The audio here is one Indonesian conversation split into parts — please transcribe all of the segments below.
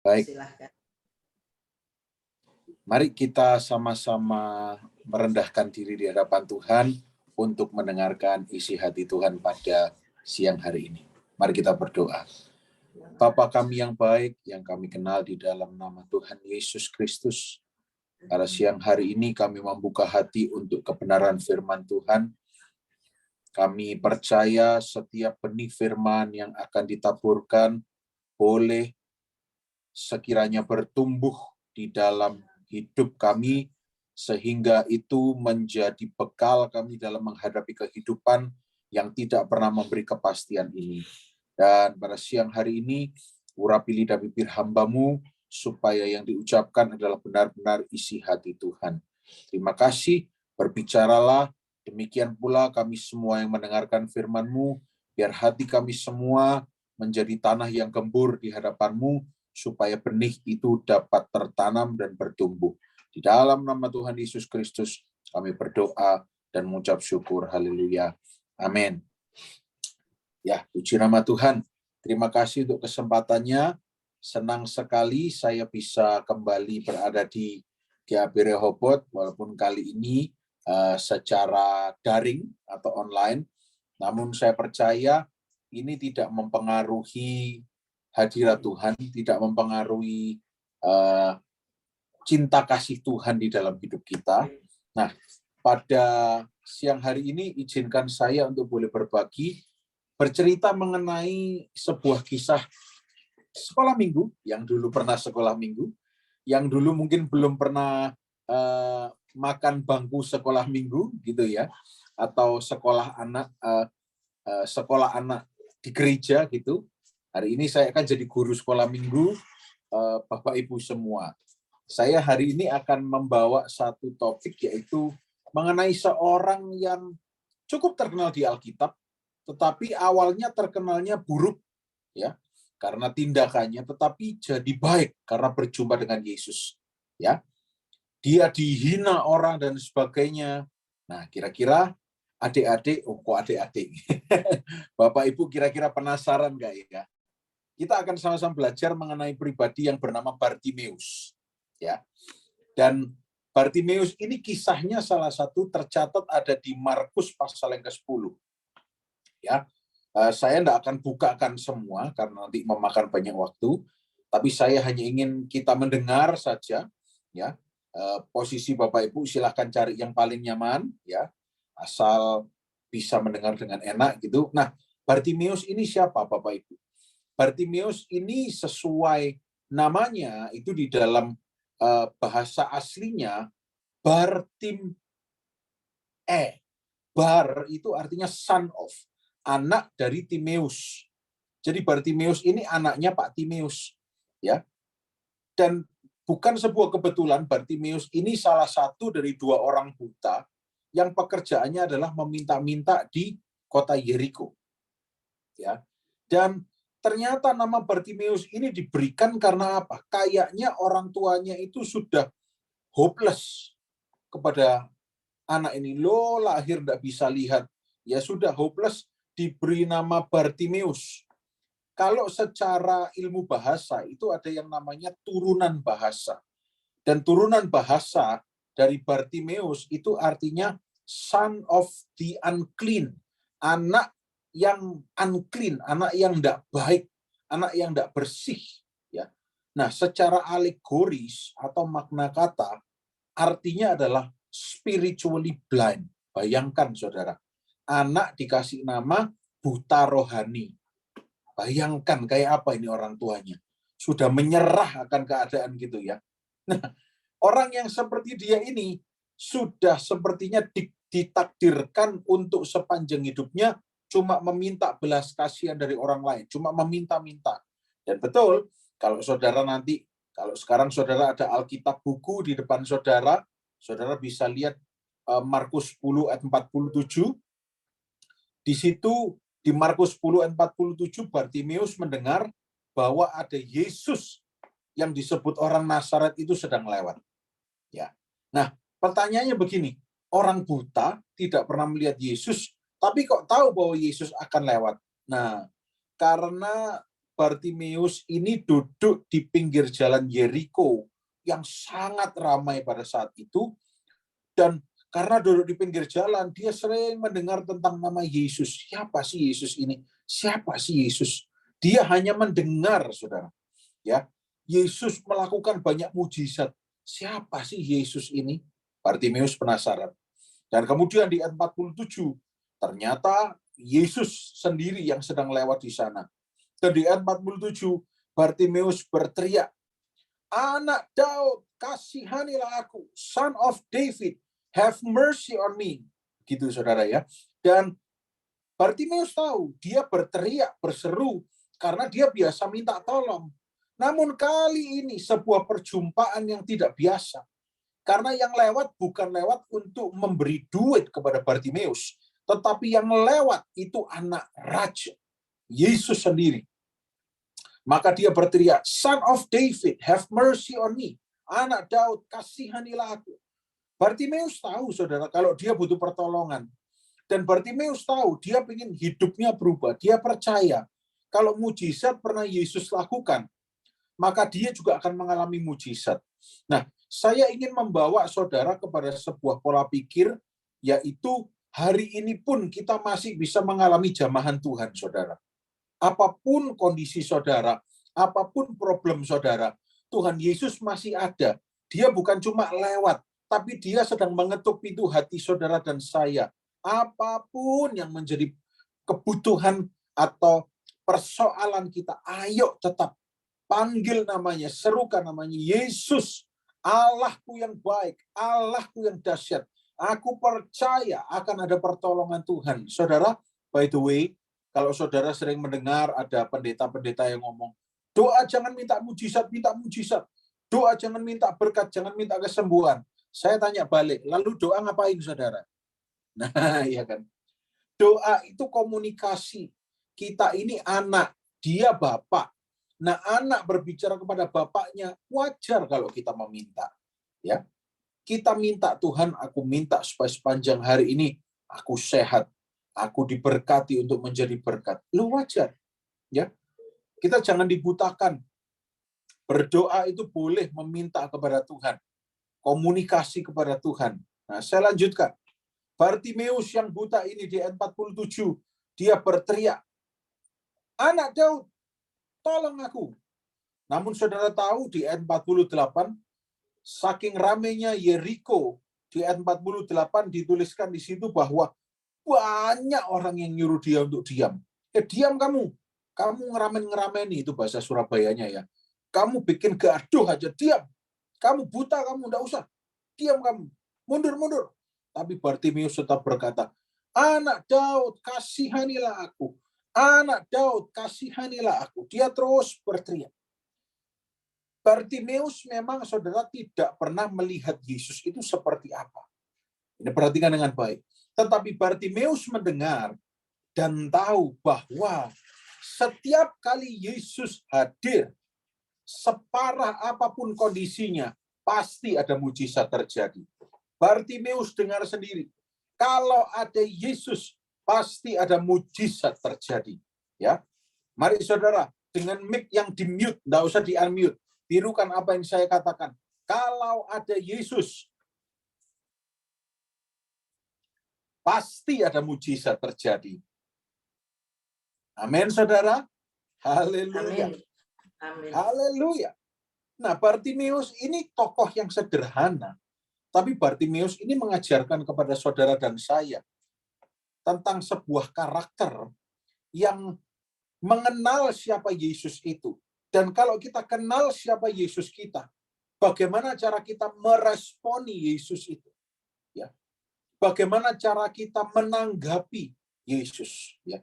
Baik, Silahkan. mari kita sama-sama merendahkan diri di hadapan Tuhan untuk mendengarkan isi hati Tuhan pada siang hari ini. Mari kita berdoa. Bapa kami yang baik, yang kami kenal di dalam nama Tuhan Yesus Kristus, pada siang hari ini kami membuka hati untuk kebenaran firman Tuhan. Kami percaya setiap benih firman yang akan ditaburkan boleh sekiranya bertumbuh di dalam hidup kami, sehingga itu menjadi bekal kami dalam menghadapi kehidupan yang tidak pernah memberi kepastian ini. Dan pada siang hari ini, urapi lidah bibir hamba-Mu, supaya yang diucapkan adalah benar-benar isi hati Tuhan. Terima kasih, berbicaralah, demikian pula kami semua yang mendengarkan firman-Mu, biar hati kami semua menjadi tanah yang gembur di hadapan-Mu, supaya benih itu dapat tertanam dan bertumbuh. Di dalam nama Tuhan Yesus Kristus, kami berdoa dan mengucap syukur. Haleluya. Amin. Ya, puji nama Tuhan. Terima kasih untuk kesempatannya. Senang sekali saya bisa kembali berada di GAP Rehoboth, walaupun kali ini secara daring atau online. Namun saya percaya ini tidak mempengaruhi hadirat Tuhan, tidak mempengaruhi cinta kasih Tuhan di dalam hidup kita. Nah, pada siang hari ini izinkan saya untuk boleh berbagi, bercerita mengenai sebuah kisah sekolah minggu, yang dulu pernah sekolah minggu, yang dulu mungkin belum pernah makan bangku sekolah minggu gitu ya, atau sekolah anak di gereja gitu. Hari ini saya akan jadi guru sekolah minggu, Bapak Ibu semua. Saya hari ini akan membawa satu topik, yaitu mengenai seorang yang cukup terkenal di Alkitab, tetapi awalnya terkenalnya buruk ya karena tindakannya, tetapi jadi baik karena berjumpa dengan Yesus. Ya, dia dihina orang dan sebagainya. Nah, kira-kira adik-adik, kok adik-adik? Bapak Ibu kira-kira penasaran nggak ya? Kita akan sama-sama belajar mengenai pribadi yang bernama Bartimeus. Ya. Dan Bartimeus ini kisahnya salah satu tercatat ada di Markus pasal yang ke-10. Ya. Saya tidak akan bukakan semua karena nanti memakan banyak waktu, tapi saya hanya ingin kita mendengar saja ya. Posisi Bapak Ibu silahkan cari yang paling nyaman ya. Asal bisa mendengar dengan enak gitu. Nah, Bartimeus ini siapa Bapak Ibu? Bartimeus ini sesuai namanya itu di dalam bahasa aslinya Bartim. Bar itu artinya son of, anak dari Timeus. Jadi Bartimeus ini anaknya Pak Timeus, ya. Dan bukan sebuah kebetulan Bartimeus ini salah satu dari 2 orang buta yang pekerjaannya adalah meminta-minta di kota Yeriko. Ya. Dan ternyata nama Bartimeus ini diberikan karena apa? Kayaknya orang tuanya itu sudah hopeless kepada anak ini. Lo lahir tidak bisa lihat. Ya sudah hopeless, diberi nama Bartimeus. Kalau secara ilmu bahasa itu ada yang namanya turunan bahasa. Dan turunan bahasa dari Bartimeus itu artinya son of the unclean. Anak yang unclean, anak yang tidak baik, anak yang tidak bersih. Ya. Nah, secara alegoris atau makna kata, artinya adalah spiritually blind. Bayangkan, saudara, anak dikasih nama buta rohani. Bayangkan kayak apa ini orang tuanya. Sudah menyerah akan keadaan gitu ya. Nah, orang yang seperti dia ini sudah sepertinya ditakdirkan untuk sepanjang hidupnya cuma meminta belas kasihan dari orang lain, cuma meminta-minta. Dan betul, kalau saudara nanti, kalau sekarang saudara ada Alkitab buku di depan saudara, saudara bisa lihat Markus 10 ayat 47. Di situ di Markus 10 ayat 47 Bartimeus mendengar bahwa ada Yesus yang disebut orang Nazaret itu sedang lewat. Ya. Nah, pertanyaannya begini, orang buta tidak pernah melihat Yesus, tapi kok tahu bahwa Yesus akan lewat? Nah, karena Bartimeus ini duduk di pinggir jalan Yeriko yang sangat ramai pada saat itu, dan karena duduk di pinggir jalan, dia sering mendengar tentang nama Yesus. Siapa sih Yesus ini? Siapa sih Yesus? Dia hanya mendengar, saudara. Ya, Yesus melakukan banyak mujizat. Siapa sih Yesus ini? Bartimeus penasaran. Dan kemudian di ayat 47, ternyata Yesus sendiri yang sedang lewat di sana. Dan di ayat 47, Bartimeus berteriak, "Anak Daud, kasihanilah aku, Son of David, have mercy on me." Gitu, saudara ya. Dan Bartimeus tahu, dia berteriak, berseru, karena dia biasa minta tolong. Namun kali ini sebuah perjumpaan yang tidak biasa. Karena yang lewat bukan lewat untuk memberi duit kepada Bartimeus, tetapi yang lewat itu anak raja, Yesus sendiri. Maka dia berteriak, "Son of David, have mercy on me." Anak Daud, kasihanilah aku. Bartimeus tahu, saudara, kalau dia butuh pertolongan. Dan Bartimeus tahu, dia ingin hidupnya berubah. Dia percaya, kalau mujizat pernah Yesus lakukan, maka dia juga akan mengalami mujizat. Nah, saya ingin membawa saudara kepada sebuah pola pikir, yaitu hari ini pun kita masih bisa mengalami jamahan Tuhan, saudara. Apapun kondisi saudara, apapun problem saudara, Tuhan Yesus masih ada. Dia bukan cuma lewat, tapi dia sedang mengetuk pintu hati saudara dan saya. Apapun yang menjadi kebutuhan atau persoalan kita, ayo tetap panggil namanya, serukan namanya, Yesus, Allahku yang baik, Allahku yang dahsyat. Aku percaya akan ada pertolongan Tuhan. Saudara, by the way, kalau saudara sering mendengar ada pendeta-pendeta yang ngomong, doa jangan minta mujizat, minta mujizat. Doa jangan minta berkat, jangan minta kesembuhan. Saya tanya balik, lalu doa ngapain, saudara? Nah, iya kan. Doa itu komunikasi. Kita ini anak, dia bapak. Nah, anak berbicara kepada bapaknya, wajar kalau kita meminta. Ya, kita minta, Tuhan, aku minta supaya sepanjang hari ini aku sehat, aku diberkati untuk menjadi berkat. Lu wajar. Ya, kita jangan dibutakan. Berdoa itu boleh meminta kepada Tuhan. Komunikasi kepada Tuhan. Nah, saya lanjutkan. Bartimeus yang buta ini di ayat 47, dia berteriak, "Anak Daud, tolong aku." Namun saudara tahu di ayat 48, saking ramainya Yeriko, di ayat 48 dituliskan di situ bahwa banyak orang yang nyuruh dia untuk diam. Diam kamu. Kamu ngeramen-ngerameni, itu bahasa Surabayanya ya. Kamu bikin gaduh aja, diam. Kamu buta, kamu enggak usah. Diam kamu. Mundur-mundur. Tapi Bartimeus tetap berkata, "Anak Daud, kasihanilah aku. Anak Daud, kasihanilah aku." Dia terus berteriak. Bartimeus memang, saudara, tidak pernah melihat Yesus itu seperti apa. Ini perhatikan dengan baik. Tetapi Bartimeus mendengar dan tahu bahwa setiap kali Yesus hadir, separah apapun kondisinya, pasti ada mujizat terjadi. Bartimeus dengar sendiri, kalau ada Yesus, pasti ada mujizat terjadi. Ya, mari saudara, dengan mic yang di-mute, nggak usah di-unmute, tirukan apa yang saya katakan. Kalau ada Yesus, pasti ada mujizat terjadi. Amin, saudara. Haleluya. Amin. Haleluya. Nah, Bartimeus ini tokoh yang sederhana. Tapi Bartimeus ini mengajarkan kepada saudara dan saya tentang sebuah karakter yang mengenal siapa Yesus itu. Dan kalau kita kenal siapa Yesus kita, bagaimana cara kita meresponi Yesus itu? Ya. Bagaimana cara kita menanggapi Yesus? Ya.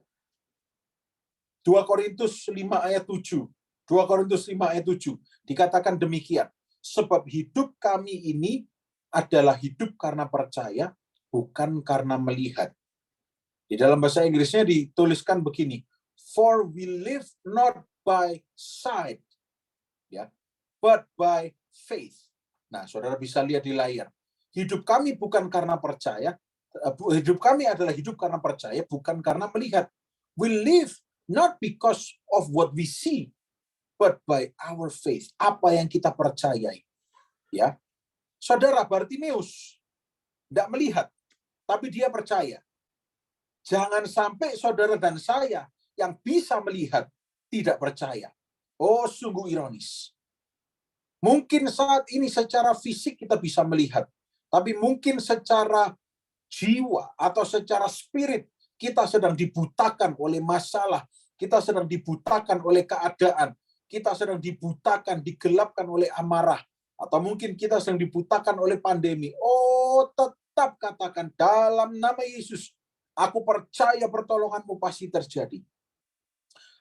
2 Korintus 5 ayat 7. 2 Korintus 5 ayat 7 dikatakan demikian. Sebab hidup kami ini adalah hidup karena percaya, bukan karena melihat. Di dalam bahasa Inggrisnya dituliskan begini, "For we live not by sight, ya, but by faith." Nah, saudara bisa lihat di layar. Hidup kami bukan karena percaya, hidup kami adalah hidup karena percaya, bukan karena melihat. We live Not because of what we see, but by our faith. Apa yang kita percayai. Ya, saudara Bartimeus tidak melihat, tapi dia percaya. Jangan sampai saudara dan saya yang bisa melihat tidak percaya. Oh, sungguh ironis. Mungkin saat ini secara fisik kita bisa melihat, tapi mungkin secara jiwa atau secara spirit kita sedang dibutakan oleh masalah, kita sedang dibutakan oleh keadaan, kita sedang dibutakan, digelapkan oleh amarah, atau mungkin kita sedang dibutakan oleh pandemi. Oh, tetap katakan dalam nama Yesus, aku percaya pertolonganmu pasti terjadi.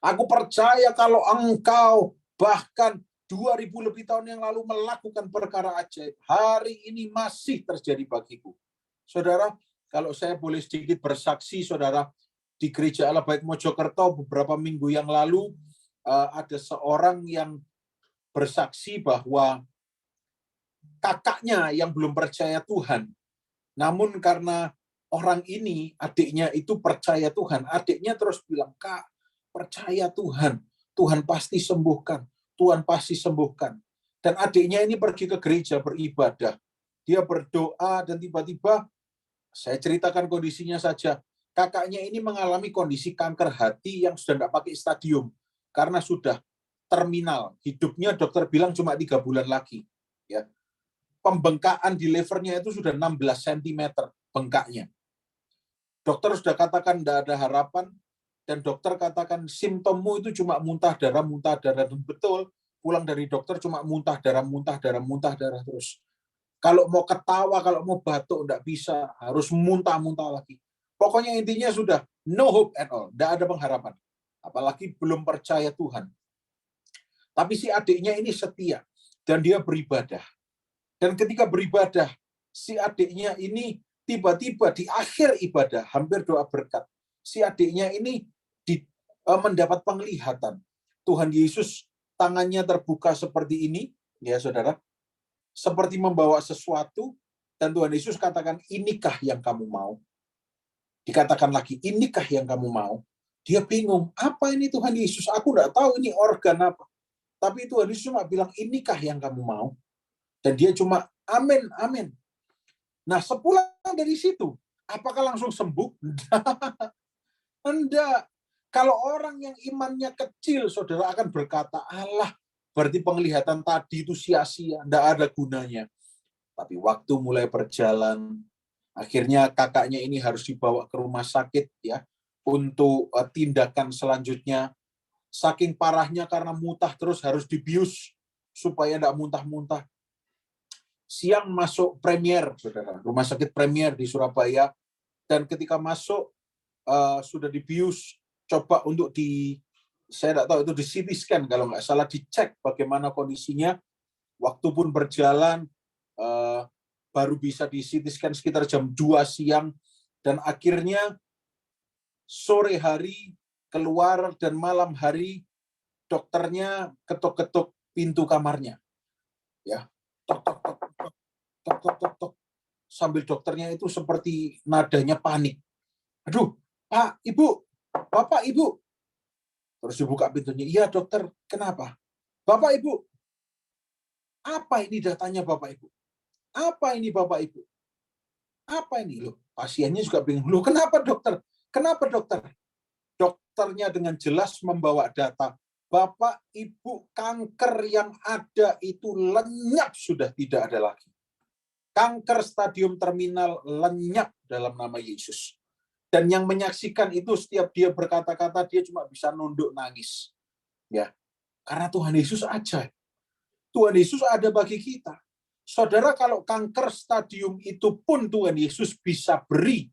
Aku percaya kalau engkau bahkan 2000 lebih tahun yang lalu melakukan perkara ajaib, hari ini masih terjadi bagiku. Saudara, kalau saya boleh sedikit bersaksi, saudara, di Gereja Allah Bait Mojokerto beberapa minggu yang lalu, ada seorang yang bersaksi bahwa kakaknya yang belum percaya Tuhan, namun karena orang ini, adiknya itu percaya Tuhan, adiknya terus bilang, Kak, percaya Tuhan, Tuhan pasti sembuhkan. Tuhan pasti sembuhkan. Dan adiknya ini pergi ke gereja beribadah. Dia berdoa dan tiba-tiba, saya ceritakan kondisinya saja, kakaknya ini mengalami kondisi kanker hati yang sudah tidak pakai stadium. Karena sudah terminal. Hidupnya dokter bilang cuma 3 bulan lagi. Ya. Pembengkakan di levernya itu sudah 16 cm bengkaknya. Dokter sudah katakan tidak ada harapan, dan dokter katakan simptommu itu cuma muntah darah, dan betul, pulang dari dokter cuma muntah darah terus. Kalau mau ketawa, kalau mau batuk, enggak bisa, harus muntah-muntah lagi. Pokoknya intinya sudah no hope at all, enggak ada pengharapan. Apalagi belum percaya Tuhan. Tapi si adiknya ini setia, dan dia beribadah. Dan ketika beribadah, si adiknya ini tiba-tiba di akhir ibadah, hampir doa berkat, si adiknya ini mendapat penglihatan. Tuhan Yesus tangannya terbuka seperti ini, ya saudara, seperti membawa sesuatu, dan Tuhan Yesus katakan, inikah yang kamu mau? Dikatakan lagi, inikah yang kamu mau? Dia bingung, apa ini Tuhan Yesus? Aku nggak tahu ini organ apa. Tapi Tuhan Yesus cuma bilang, inikah yang kamu mau? Dan dia cuma, amin, amin. Nah, sepulang dari situ, apakah langsung sembuh? Enggak. Kalau orang yang imannya kecil, saudara akan berkata, Allah, berarti penglihatan tadi itu sia-sia, enggak ada gunanya. Tapi waktu mulai berjalan, akhirnya kakaknya ini harus dibawa ke rumah sakit ya untuk tindakan selanjutnya. Saking parahnya karena muntah terus harus dibius supaya enggak muntah-muntah. Siang masuk Premier, saudara, rumah sakit Premier di Surabaya, dan ketika masuk sudah dibius, coba untuk saya tidak tahu itu di CT scan kalau nggak salah, dicek bagaimana kondisinya. Waktu pun berjalan, baru bisa di CT scan sekitar jam 2 siang, dan akhirnya sore hari keluar dan malam hari dokternya ketuk-ketuk pintu kamarnya, ya, tok tok tok tok tok tok tok tok, sambil dokternya itu seperti nadanya panik. Aduh, Pak, Ibu, Bapak, Ibu. Terus dibuka pintunya. Iya, dokter. Kenapa? Bapak, Ibu. Apa ini datanya, Bapak, Ibu? Apa ini, Bapak, Ibu? Apa ini? Loh, pasiennya juga bingung. Loh, kenapa, dokter? Kenapa, dokter? Dokternya dengan jelas membawa data. Bapak, Ibu, kanker yang ada itu lenyap, sudah tidak ada lagi. Kanker stadium terminal lenyap dalam nama Yesus. Dan yang menyaksikan itu setiap dia berkata-kata, dia cuma bisa nunduk nangis. Ya, karena Tuhan Yesus ajaib. Tuhan Yesus ada bagi kita. Saudara, kalau kanker stadium itu pun Tuhan Yesus bisa beri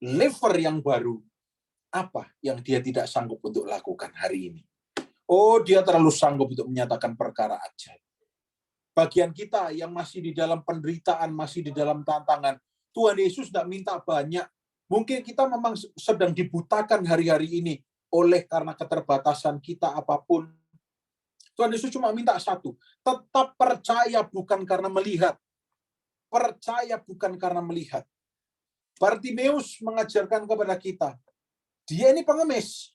liver yang baru, apa yang dia tidak sanggup untuk lakukan hari ini? Oh, dia terlalu sanggup untuk menyatakan perkara ajaib. Bagian kita yang masih di dalam penderitaan, masih di dalam tantangan, Tuhan Yesus tidak minta banyak. Mungkin kita memang sedang dibutakan hari-hari ini oleh karena keterbatasan kita apapun. Tuhan Yesus cuma minta satu, tetap percaya bukan karena melihat. Percaya bukan karena melihat. Bartimeus mengajarkan kepada kita, dia ini pengemis.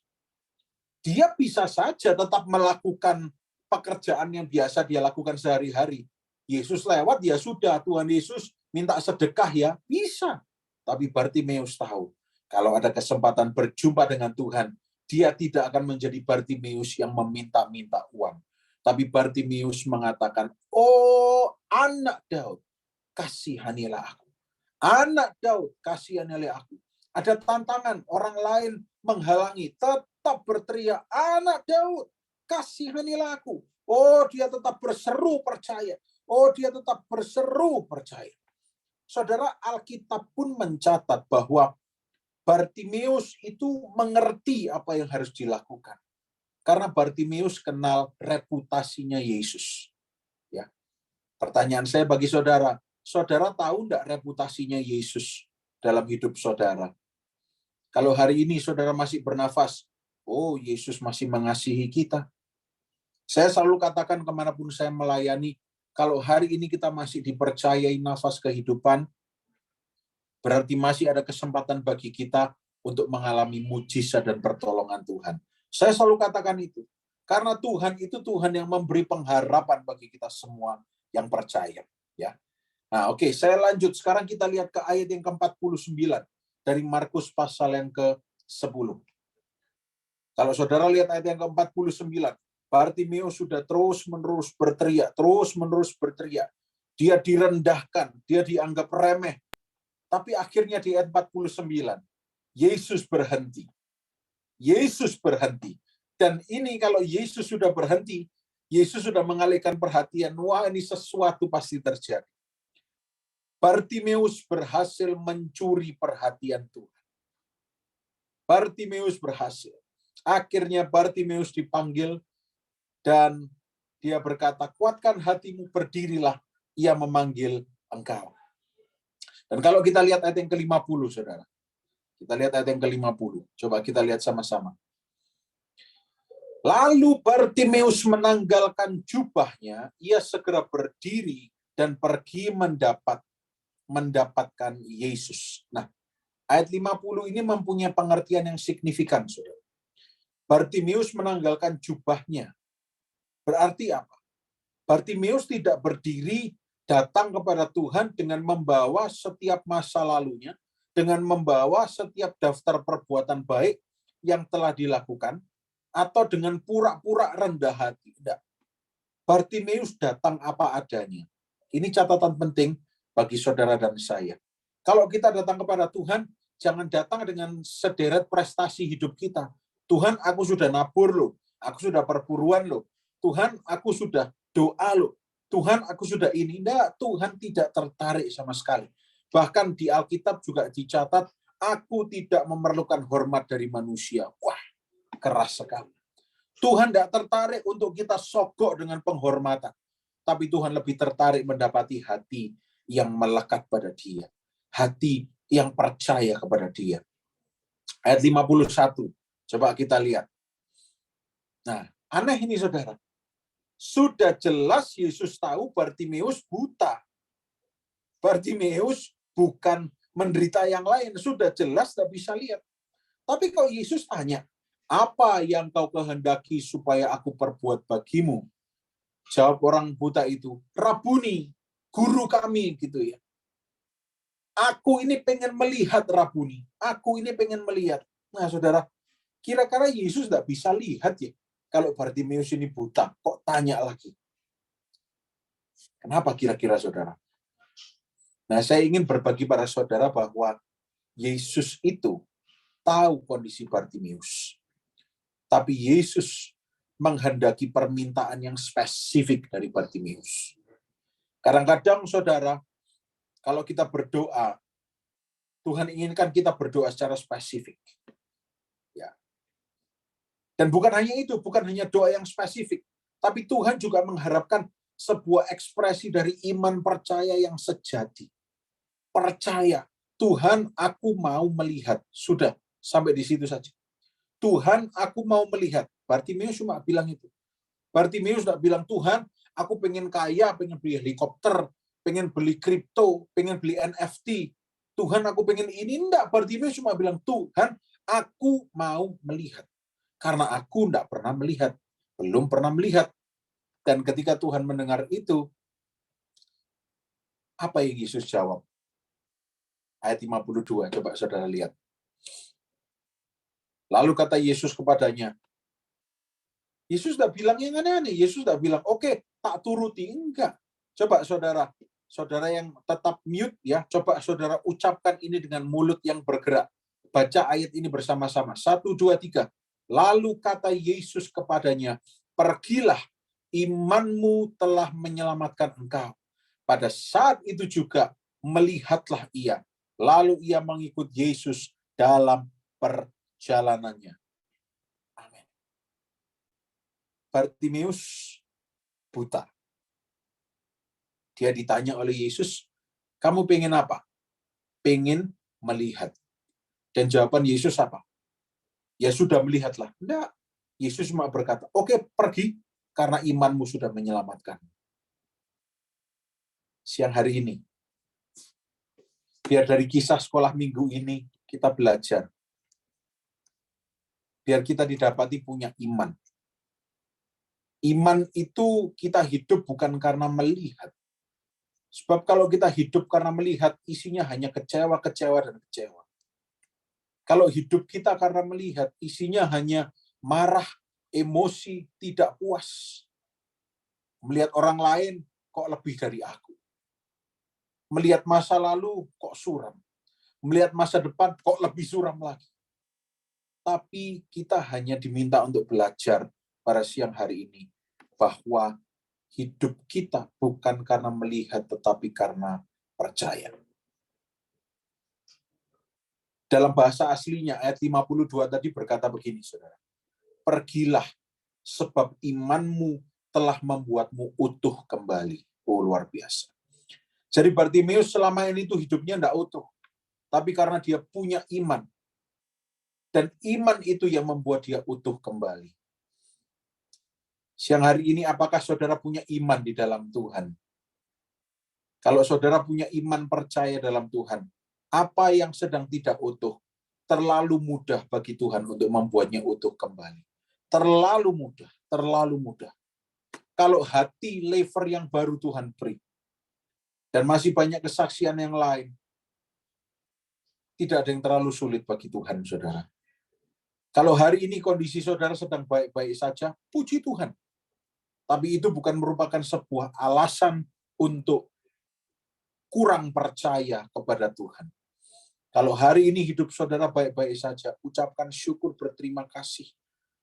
Dia bisa saja tetap melakukan pekerjaan yang biasa dia lakukan sehari-hari. Yesus lewat, ya sudah, Tuhan Yesus minta sedekah ya, bisa. Tapi Bartimeus tahu, kalau ada kesempatan berjumpa dengan Tuhan, dia tidak akan menjadi Bartimeus yang meminta-minta uang. Tapi Bartimeus mengatakan, oh anak Daud, kasihanilah aku. Anak Daud, kasihanilah aku. Ada tantangan, orang lain menghalangi, tetap berteriak, anak Daud, kasihanilah aku. Oh, dia tetap berseru percaya. Oh, dia tetap berseru percaya. Saudara, Alkitab pun mencatat bahwa Bartimeus itu mengerti apa yang harus dilakukan. Karena Bartimeus kenal reputasinya Yesus. Ya. Pertanyaan saya bagi saudara, saudara tahu enggak reputasinya Yesus dalam hidup saudara? Kalau hari ini saudara masih bernafas, oh Yesus masih mengasihi kita. Saya selalu katakan kemanapun saya melayani, kalau hari ini kita masih dipercayai nafas kehidupan, berarti masih ada kesempatan bagi kita untuk mengalami mujizat dan pertolongan Tuhan. Saya selalu katakan itu. Karena Tuhan itu Tuhan yang memberi pengharapan bagi kita semua yang percaya. Ya. Nah, oke, saya lanjut. Sekarang kita lihat ke ayat yang ke-49 dari Markus pasal yang ke-10. Kalau saudara lihat ayat yang ke-49, Bartimeus sudah terus-menerus berteriak. Dia direndahkan, dia dianggap remeh. Tapi akhirnya di ayat 49, Yesus berhenti. Yesus berhenti. Dan ini kalau Yesus sudah berhenti, Yesus sudah mengalihkan perhatian, wah ini sesuatu pasti terjadi. Bartimeus berhasil mencuri perhatian Tuhan. Bartimeus berhasil. Akhirnya Bartimeus dipanggil dan dia berkata, kuatkan hatimu, berdirilah, ia memanggil engkau. Dan kalau kita lihat ayat yang ke-50, saudara. Kita lihat ayat yang ke-50. Coba kita lihat sama-sama. Lalu Bartimeus menanggalkan jubahnya, ia segera berdiri dan pergi mendapatkan Yesus. Nah, ayat 50 ini mempunyai pengertian yang signifikan, saudara. Bartimeus menanggalkan jubahnya. Berarti apa? Bartimeus tidak berdiri datang kepada Tuhan dengan membawa setiap masa lalunya, dengan membawa setiap daftar perbuatan baik yang telah dilakukan, atau dengan pura-pura rendah hati. Tidak. Bartimeus datang apa adanya. Ini catatan penting bagi saudara dan saya. Kalau kita datang kepada Tuhan, jangan datang dengan sederet prestasi hidup kita. Tuhan, aku sudah nabur loh. Aku sudah perburuan loh. Tuhan, aku sudah doa loh. Tuhan, aku sudah ini. Enggak, Tuhan tidak tertarik sama sekali. Bahkan di Alkitab juga dicatat, aku tidak memerlukan hormat dari manusia. Wah, keras sekali. Tuhan tidak tertarik untuk kita sogok dengan penghormatan. Tapi Tuhan lebih tertarik mendapati hati yang melekat pada Dia. Hati yang percaya kepada Dia. Ayat 51. Coba kita lihat. Nah, aneh ini saudara. Sudah jelas Yesus tahu Bartimeus buta. Bartimeus bukan menderita yang lain. Sudah jelas tidak bisa lihat. Tapi kalau Yesus tanya, apa yang kau kehendaki supaya aku perbuat bagimu? Jawab orang buta itu, Rabuni, guru kami, gitu ya. Aku ini pengen melihat Rabuni. Aku ini pengen melihat. Nah, saudara, kira-kira Yesus tidak bisa lihat ya. Kalau Bartimeus ini buta, kok tanya lagi? Kenapa kira-kira, saudara? Nah, saya ingin berbagi pada saudara bahwa Yesus itu tahu kondisi Bartimeus. Tapi Yesus menghendaki permintaan yang spesifik dari Bartimeus. Kadang-kadang, saudara, kalau kita berdoa, Tuhan inginkan kita berdoa secara spesifik. Ya. Dan bukan hanya itu, bukan hanya doa yang spesifik, tapi Tuhan juga mengharapkan sebuah ekspresi dari iman percaya yang sejati. Percaya, Tuhan, aku mau melihat. Sudah, sampai di situ saja. Tuhan, aku mau melihat. Bartimeus cuma bilang itu. Bartimeus tidak bilang, Tuhan, aku pengen kaya, pengen beli helikopter, pengen beli kripto, pengen beli NFT. Tuhan, aku pengen ini. Enggak, Bartimeus cuma bilang, Tuhan, aku mau melihat. Karena aku tidak pernah melihat, belum pernah melihat. Dan ketika Tuhan mendengar itu, apa yang Yesus jawab? Ayat 52, coba saudara lihat. Lalu kata Yesus kepadanya, Yesus tidak bilang yang aneh-aneh. Yesus tidak bilang, oke, tak turuti. Enggak. Coba saudara yang tetap mute ya, coba saudara ucapkan ini dengan mulut yang bergerak. Baca ayat ini bersama-sama. 1, 2, 3. Lalu kata Yesus kepadanya, pergilah, imanmu telah menyelamatkan engkau. Pada saat itu juga melihatlah ia. Lalu ia mengikut Yesus dalam perjalanannya. Amin. Bartimeus buta. Dia ditanya oleh Yesus, kamu pengen apa? Pengen melihat. Dan jawaban Yesus apa? Ya sudah melihatlah. Enggak. Yesus cuma berkata, oke, pergi karena imanmu sudah menyelamatkan. Siang hari ini, biar dari kisah sekolah minggu ini kita belajar. Biar kita didapati punya iman. Iman itu kita hidup bukan karena melihat. Sebab kalau kita hidup karena melihat, isinya hanya kecewa, dan kecewa. Kalau hidup kita karena melihat, isinya hanya marah, emosi, tidak puas. Melihat orang lain, kok lebih dari aku. Melihat masa lalu, kok suram. Melihat masa depan, kok lebih suram lagi. Tapi kita hanya diminta untuk belajar pada siang hari ini, bahwa hidup kita bukan karena melihat, tetapi karena percaya. Dalam bahasa aslinya, ayat 52 tadi berkata begini, saudara. Pergilah, sebab imanmu telah membuatmu utuh kembali. Oh, luar biasa. Jadi Bartimeus selama ini tuh hidupnya tidak utuh. Tapi karena dia punya iman. Dan iman itu yang membuat dia utuh kembali. Siang hari ini, apakah saudara punya iman di dalam Tuhan? Kalau saudara punya iman percaya dalam Tuhan, apa yang sedang tidak utuh, terlalu mudah bagi Tuhan untuk membuatnya utuh kembali. Terlalu mudah, terlalu mudah. Kalau hati lever yang baru Tuhan beri, dan masih banyak kesaksian yang lain, tidak ada yang terlalu sulit bagi Tuhan, saudara. Kalau hari ini kondisi saudara sedang baik-baik saja, puji Tuhan. Tapi itu bukan merupakan sebuah alasan untuk kurang percaya kepada Tuhan. Kalau hari ini hidup saudara baik-baik saja, ucapkan syukur, berterima kasih.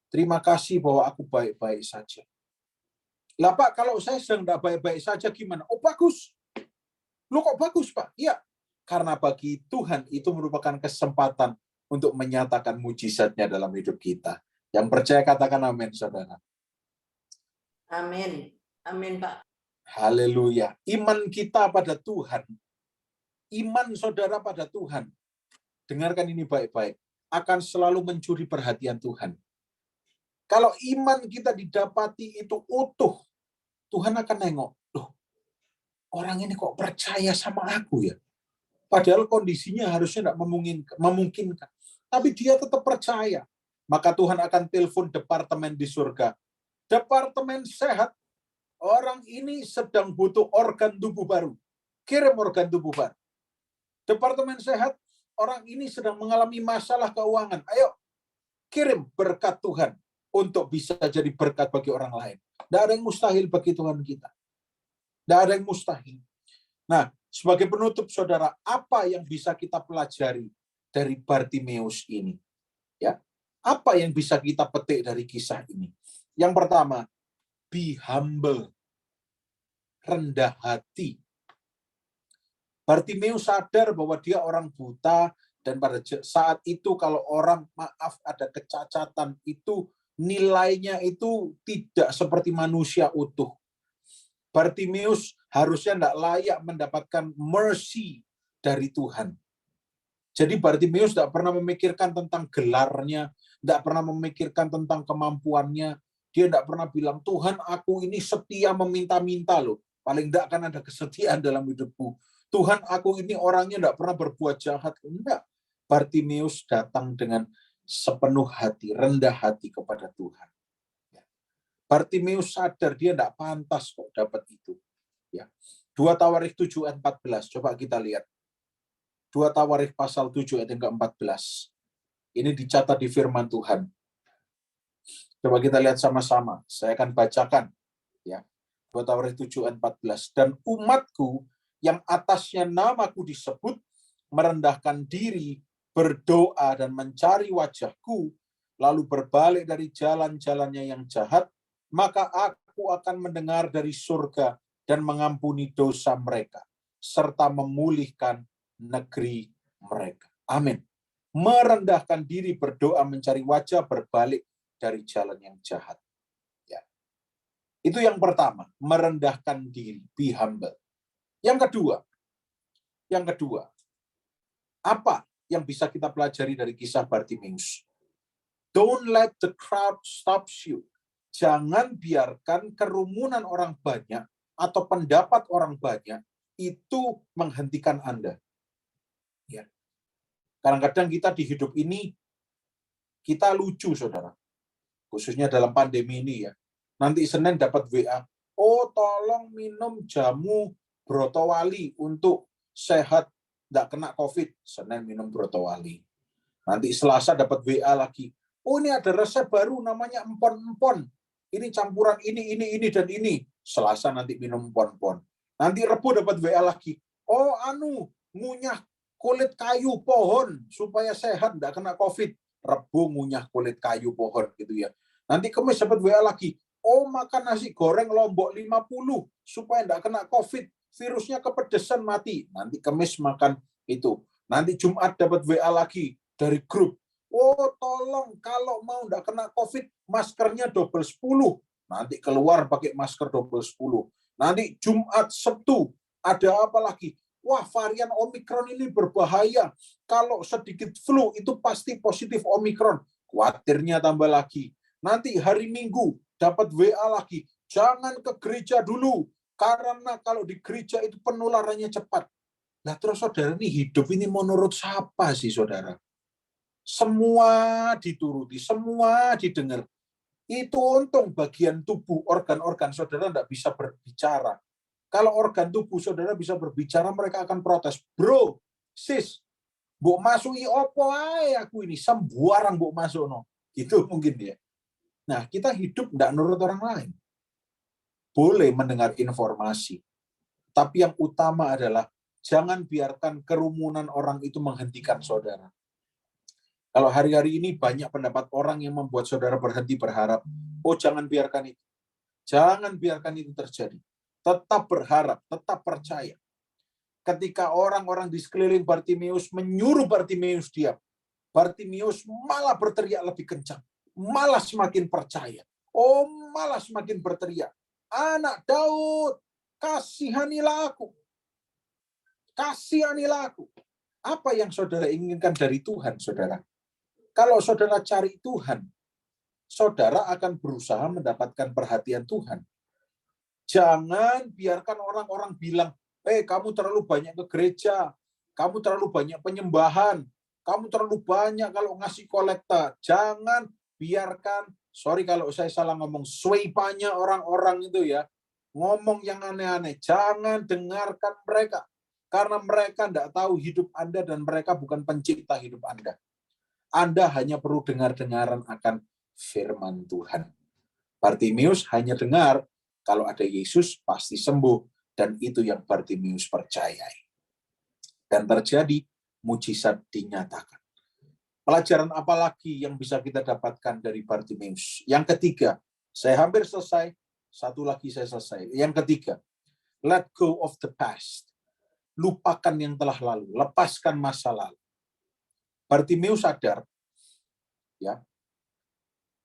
Terima kasih bahwa aku baik-baik saja. Lah Pak, kalau saya sedang tidak baik-baik saja gimana? Oh bagus. Loh kok bagus Pak? Iya, karena bagi Tuhan itu merupakan kesempatan untuk menyatakan mujizatnya dalam hidup kita. Yang percaya katakan amin, saudara. Amin. Amin, Pak. Haleluya. Iman kita pada Tuhan, iman saudara pada Tuhan, dengarkan ini baik-baik, akan selalu mencuri perhatian Tuhan. Kalau iman kita didapati itu utuh, Tuhan akan nengok, loh, orang ini kok percaya sama aku ya? Padahal kondisinya harusnya tidak memungkinkan. Tapi dia tetap percaya. Maka Tuhan akan telepon departemen di surga. Departemen sehat, orang ini sedang butuh organ tubuh baru. Kirim organ tubuh baru. Departemen sehat, orang ini sedang mengalami masalah keuangan. Ayo, kirim berkat Tuhan untuk bisa jadi berkat bagi orang lain. Tidak ada yang mustahil bagi Tuhan kita. Tidak ada yang mustahil. Nah, sebagai penutup, saudara, apa yang bisa kita pelajari dari Bartimeus ini? Ya, apa yang bisa kita petik dari kisah ini? Yang pertama, be humble, rendah hati. Bartimeus sadar bahwa dia orang buta, dan pada saat itu kalau orang maaf ada kecacatan, itu nilainya itu tidak seperti manusia utuh. Bartimeus harusnya tidak layak mendapatkan mercy dari Tuhan. Jadi Bartimeus tidak pernah memikirkan tentang gelarnya, tidak pernah memikirkan tentang kemampuannya. Dia tidak pernah bilang, Tuhan aku ini setia meminta-minta loh. Paling tidak akan ada kesetiaan dalam hidupku. Tuhan aku ini orangnya tidak pernah berbuat jahat. Enggak. Bartimeus datang dengan sepenuh hati, rendah hati kepada Tuhan. Bartimeus sadar dia tidak pantas kok dapat itu. Ya. 2 Tawarikh 7 ayat 14. Coba kita lihat. 2 Tawarikh pasal 7 ayat yang ke-14. Ini dicatat di firman Tuhan. Coba kita lihat sama-sama. Saya akan bacakan. Ya. 2 Tawarikh 7 ayat 14. Dan umatku yang atasnya namaku disebut, merendahkan diri, berdoa dan mencari wajahku, lalu berbalik dari jalan-jalannya yang jahat, maka aku akan mendengar dari surga dan mengampuni dosa mereka, serta memulihkan negeri mereka. Amin. Merendahkan diri, berdoa, mencari wajah, berbalik dari jalan yang jahat. Ya. Itu yang pertama, merendahkan diri, be humble. Yang kedua, apa yang bisa kita pelajari dari kisah Bartimeus? Don't let the crowd stop you. Jangan biarkan kerumunan orang banyak atau pendapat orang banyak itu menghentikan Anda. Ya. Kadang-kadang kita di hidup ini, kita lucu, saudara. Khususnya dalam pandemi ini ya. Nanti Senin dapat WA, oh tolong minum jamu brotowali untuk sehat, tidak kena COVID. Senin minum brotowali. Nanti Selasa dapat WA lagi, oh ini ada resep baru namanya empon-empon. Ini campuran ini, dan ini. Selasa nanti minum empon-empon. Nanti Rebu dapat WA lagi. Oh ngunyah kulit kayu pohon supaya sehat, tidak kena COVID. Rebu ngunyah kulit kayu pohon gitu ya. Nanti Kamis dapat WA lagi. Oh makan nasi goreng Lombok 50 supaya tidak kena COVID. Virusnya kepedesan mati. Nanti Kamis makan itu. Nanti Jumat dapat WA lagi dari grup. Oh tolong kalau mau tidak kena COVID, maskernya double 10. Nanti keluar pakai masker double 10. Nanti Jumat, Sabtu, ada apa lagi? Wah varian Omikron ini berbahaya. Kalau sedikit flu itu pasti positif Omikron. Khawatirnya tambah lagi. Nanti hari Minggu dapat WA lagi. Jangan ke gereja dulu. Karena kalau di gereja itu penularannya cepat. Nah terus saudara ini hidup ini menurut siapa sih saudara? Semua dituruti, semua didengar. Itu untung bagian tubuh, organ-organ saudara tidak bisa berbicara. Kalau organ tubuh saudara bisa berbicara, mereka akan protes. Bro, sis, mbok masuki opo ae aku ini, sembuarang mbok masuk no. Gitu mungkin ya. Nah, kita hidup tidak nurut orang lain. Boleh mendengar informasi. Tapi yang utama adalah jangan biarkan kerumunan orang itu menghentikan saudara. Kalau hari-hari ini banyak pendapat orang yang membuat saudara berhenti berharap. Oh, jangan biarkan itu. Jangan biarkan itu terjadi. Tetap berharap, tetap percaya. Ketika orang-orang di sekeliling Bartimeus menyuruh Bartimeus diam, Bartimeus malah berteriak lebih kencang. Malah semakin percaya. Oh, malah semakin berteriak. Anak Daud, kasihanilah aku. Kasihanilah aku. Apa yang saudara inginkan dari Tuhan, saudara? Kalau saudara cari Tuhan, saudara akan berusaha mendapatkan perhatian Tuhan. Jangan biarkan orang-orang bilang, kamu terlalu banyak ke gereja, kamu terlalu banyak penyembahan, kamu terlalu banyak kalau ngasih kolekta. Jangan biarkan, sorry kalau saya salah ngomong, swipe-nya orang-orang itu ya, ngomong yang aneh-aneh. Jangan dengarkan mereka. Karena mereka tidak tahu hidup Anda dan mereka bukan pencipta hidup Anda. Anda hanya perlu dengar-dengaran akan firman Tuhan. Bartimeus hanya dengar kalau ada Yesus pasti sembuh, dan itu yang Bartimeus percayai. Dan terjadi, mujizat dinyatakan. Pelajaran apa lagi yang bisa kita dapatkan dari Bartimeus? Yang ketiga, saya hampir selesai, satu lagi saya selesai. Yang ketiga, let go of the past. Lupakan yang telah lalu, lepaskan masa lalu. Bartimeus sadar, ya,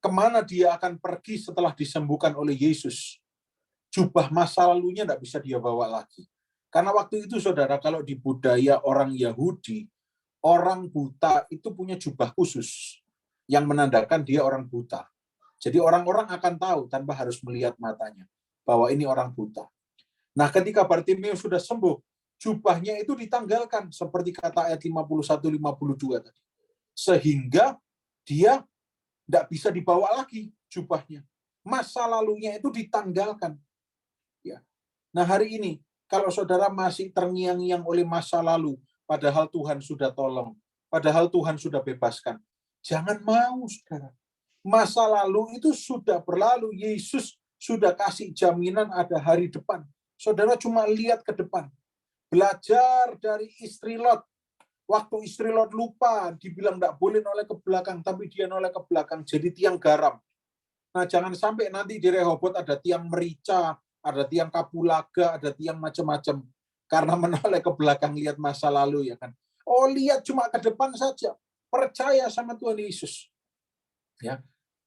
kemana dia akan pergi setelah disembuhkan oleh Yesus. Jubah masa lalunya tidak bisa dia bawa lagi. Karena waktu itu, saudara, kalau di budaya orang Yahudi, orang buta itu punya jubah khusus yang menandakan dia orang buta. Jadi orang-orang akan tahu tanpa harus melihat matanya bahwa ini orang buta. Nah, ketika Bartimeus sudah sembuh, jubahnya itu ditanggalkan seperti kata ayat 51-52 tadi. Sehingga dia tidak bisa dibawa lagi jubahnya. Masa lalunya itu ditanggalkan. Ya. Nah hari ini, kalau saudara masih terngiang-ngiang oleh masa lalu, padahal Tuhan sudah tolong, padahal Tuhan sudah bebaskan, jangan mau, saudara. Masa lalu itu sudah berlalu. Yesus sudah kasih jaminan ada hari depan. Saudara cuma lihat ke depan. Belajar dari istri Lot. Waktu istri Lot lupa, dibilang tidak boleh noleh ke belakang, tapi dia noleh ke belakang, jadi tiang garam. Nah, jangan sampai nanti di Rehobot ada tiang merica, ada tiang kapulaga, ada tiang macam-macam. Karena menoleh ke belakang, lihat masa lalu, ya kan. Oh, lihat cuma ke depan saja. Percaya sama Tuhan Yesus. Ya.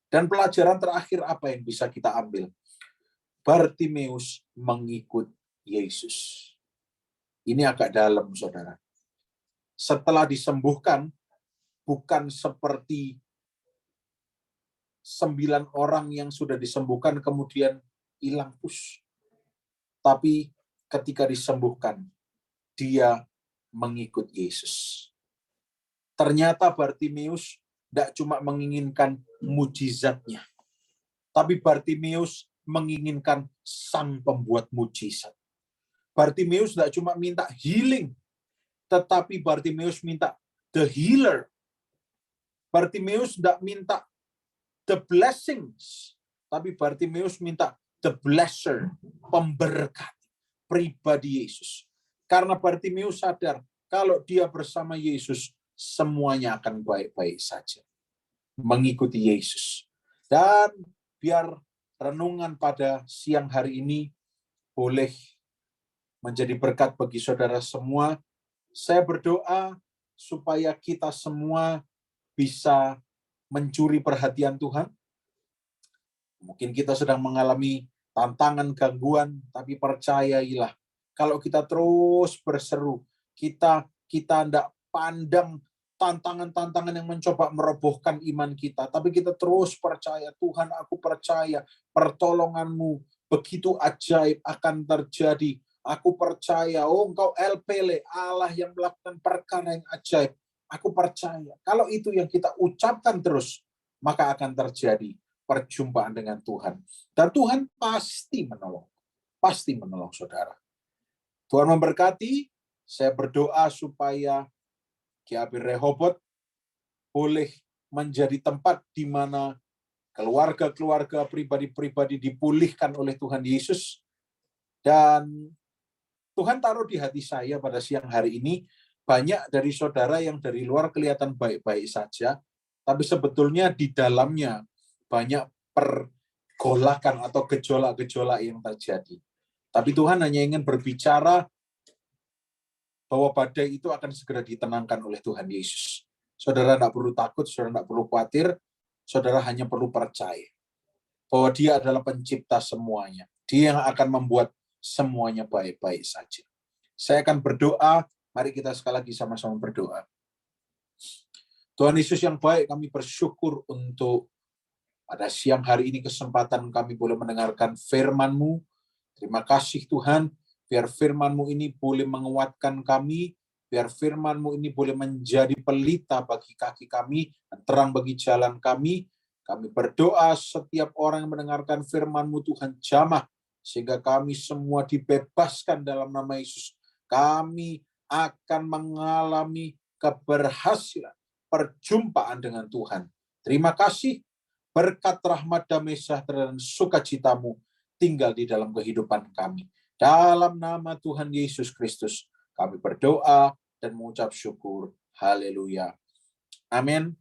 Dan pelajaran terakhir apa yang bisa kita ambil? Bartimeus mengikut Yesus. Ini agak dalam, saudara. Setelah disembuhkan, bukan seperti 9 orang yang sudah disembuhkan kemudian hilang pus. Tapi ketika disembuhkan, dia mengikut Yesus. Ternyata Bartimeus tidak cuma menginginkan mujizatnya, tapi Bartimeus menginginkan sang pembuat mujizat. Bartimeus tidak cuma minta healing, tetapi Bartimeus minta the healer. Bartimeus tidak minta the blessings, tapi Bartimeus minta the blesser, pemberkat pribadi Yesus. Karena Bartimeus sadar, kalau dia bersama Yesus, semuanya akan baik-baik saja. Mengikuti Yesus. Dan biar renungan pada siang hari ini boleh menjadi berkat bagi saudara semua. Saya berdoa supaya kita semua bisa mencuri perhatian Tuhan. Mungkin kita sedang mengalami tantangan, gangguan, tapi percayailah, kalau kita terus berseru, kita tidak pandang tantangan-tantangan yang mencoba merobohkan iman kita, tapi kita terus percaya, Tuhan, aku percaya pertolongan-Mu begitu ajaib akan terjadi. Aku percaya, oh Engkau El Pele, Allah yang melakukan perkara yang ajaib. Aku percaya. Kalau itu yang kita ucapkan terus, maka akan terjadi perjumpaan dengan Tuhan. Dan Tuhan pasti menolong. Pasti menolong saudara. Tuhan memberkati. Saya berdoa supaya GAP Rehobot boleh menjadi tempat di mana keluarga-keluarga, pribadi-pribadi dipulihkan oleh Tuhan Yesus. Dan Tuhan taruh di hati saya pada siang hari ini, banyak dari saudara yang dari luar kelihatan baik-baik saja, tapi sebetulnya di dalamnya banyak pergolakan atau gejolak-gejolak yang terjadi. Tapi Tuhan hanya ingin berbicara bahwa badai itu akan segera ditenangkan oleh Tuhan Yesus. Saudara tidak perlu takut, saudara tidak perlu khawatir, saudara hanya perlu percaya bahwa Dia adalah pencipta semuanya. Dia yang akan membuat semuanya baik-baik saja. Saya akan berdoa, mari kita sekali lagi sama-sama berdoa. Tuhan Yesus yang baik, kami bersyukur untuk pada siang hari ini kesempatan kami boleh mendengarkan firman-Mu. Terima kasih Tuhan, biar firman-Mu ini boleh menguatkan kami, biar firman-Mu ini boleh menjadi pelita bagi kaki kami, dan terang bagi jalan kami. Kami berdoa setiap orang yang mendengarkan firman-Mu Tuhan jamah, sehingga kami semua dibebaskan dalam nama Yesus. Kami akan mengalami keberhasilan, perjumpaan dengan Tuhan. Terima kasih, berkat rahmat damai sejahtera dan sukacita-Mu tinggal di dalam kehidupan kami. Dalam nama Tuhan Yesus Kristus, kami berdoa dan mengucap syukur. Haleluya. Amin.